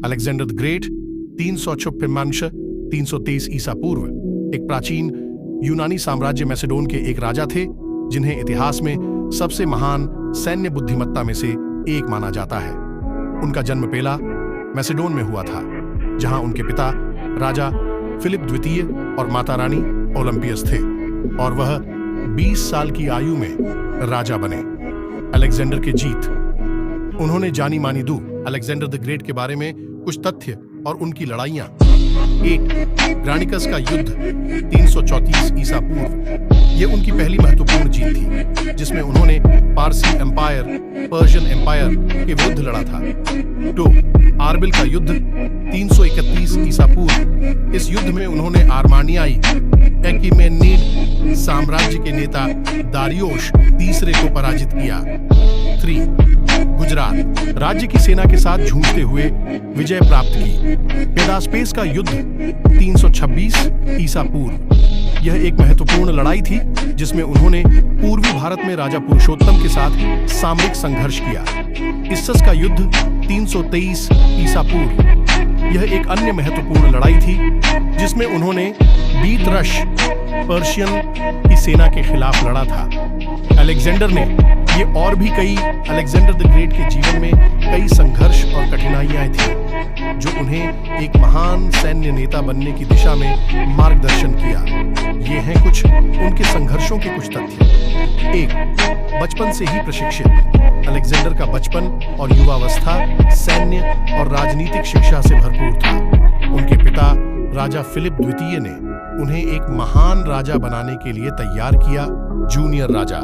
Alexander the great 356 323 ईसा पूर्व एक प्राचीन यूनानी साम्राज्य मैसेडोन के एक राजा थे, जिन्हें इतिहास में सबसे महान सैन्य बुद्धिमत्ता में से एक माना जाता है। उनका जन्म पेला मैसेडोन में हुआ था, जहां उनके पिता राजा फिलिप द्वितीय और माता रानी ओलंपियस थे, और वह 20 साल की आयु में राजा बने। अलेक्जेंडर के जीत। उन्होंने जानी मानी दू अलेक्जेंडर द ग्रेट के बारे में कुछ तथ्य और उनकी लड़ाइयां। 1. ग्रानिकस का युद्ध 334 ईसा पूर्व। यह उनकी पहली महत्वपूर्ण जीत थी, जिसमें उन्होंने पारसी एम्पायर पर्शियन एम्पायर के विरुद्ध लड़ा था। 2. आरबिल का युद्ध 331 ईसा पूर्व। इस युद्ध में उन्होंने आर्मानियाई एक्मेनीड साम्राज्य के नेता दारियोश तीसरे को पराजित किया। 3. गुजरात राज्य की सेना के साथ जूझते हुए विजय प्राप्त की। पेदास्पेस का युद्ध 326 ईसा पूर्व। यह एक महत्वपूर्ण लड़ाई थी, जिसमें उन्होंने पूर्वी भारत में राजा पुरुषोत्तम के साथ सामरिक संघर्ष किया। इस्सस का युद्ध 323 ईसा पूर्व। यह एक अन्य महत्वपूर्ण लड़ाई थी, जिसमें उन्होंने बीतरश पर्शियन की सेना के खिलाफ लड़ा था। अलेक्जेंडर ने ये और भी कई अलेक्जेंडर द ग्रेट के जीवन में कई संघर्ष और कठिनाइयां थीं, जो उन्हें एक महान सैन्य नेता बनने की दिशा में मार्गदर्शन किया। ये हैं कुछ उनके संघर्षों के कुछ तथ्य। 1. बचपन से ही प्रशिक्षित। अलेक्जेंडर का बचपन और युवावस्था सैन्य और राजनीतिक शिक्षा से भरपूर था। उनके पिता राजा फिलिप द्वितीय ने उन्हें एक महान राजा बनाने के लिए तैयार किया। जूनियर राजा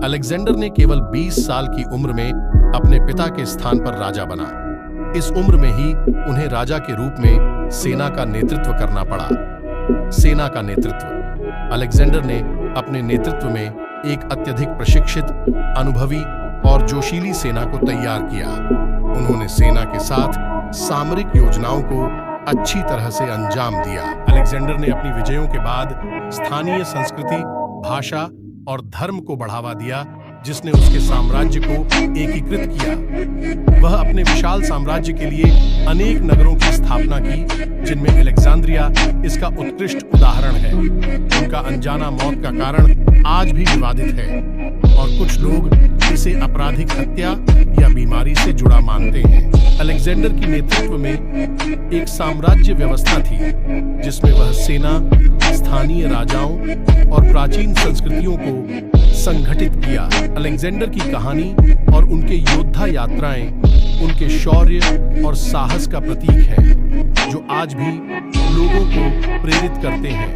अलेक्जेंडर ने केवल 20 साल की उम्र में अपने पिता के स्थान पर राजा बना। इस उम्र में ही उन्हें राजा के रूप में सेना का नेतृत्व करना पड़ा। सेना का नेतृत्व। अलेक्जेंडर ने अपने नेतृत्व में एक अत्यधिक प्रशिक्षित, अनुभवी और जोशीली सेना को तैयार किया। उन्होंने सेना के साथ सामरिक योजनाओं को अच्छी तरह से अंजाम दिया। अलेक्जेंडर ने अपनी विजयों के बाद स्थानीय संस्कृति, भाषा और धर्म को बढ़ावा दिया, जिसने उसके साम्राज्य को एकीकृत किया। वह अपने विशाल साम्राज्य के लिए अनेक नगरों की स्थापना की, जिनमें अलेक्जेंड्रिया इसका उत्कृष्ट उदाहरण है। उनका अनजाना मौत का कारण आज भी विवादित है, और कुछ लोग इसे आपराधिक हत्या या बीमारी से जुड़ा मानते हैं। अलेक्जेंडर की नेतृत्व में एक साम्राज्य व्यवस्था थी, जिसमें वह सेना, स्थानीय राजाओं और प्राचीन संस्कृतियों को संगठित किया। अलेक्जेंडर की कहानी और उनके योद्धा यात्राएं उनके शौर्य और साहस का प्रतीक है, जो आज भी लोगों को प्रेरित करते हैं।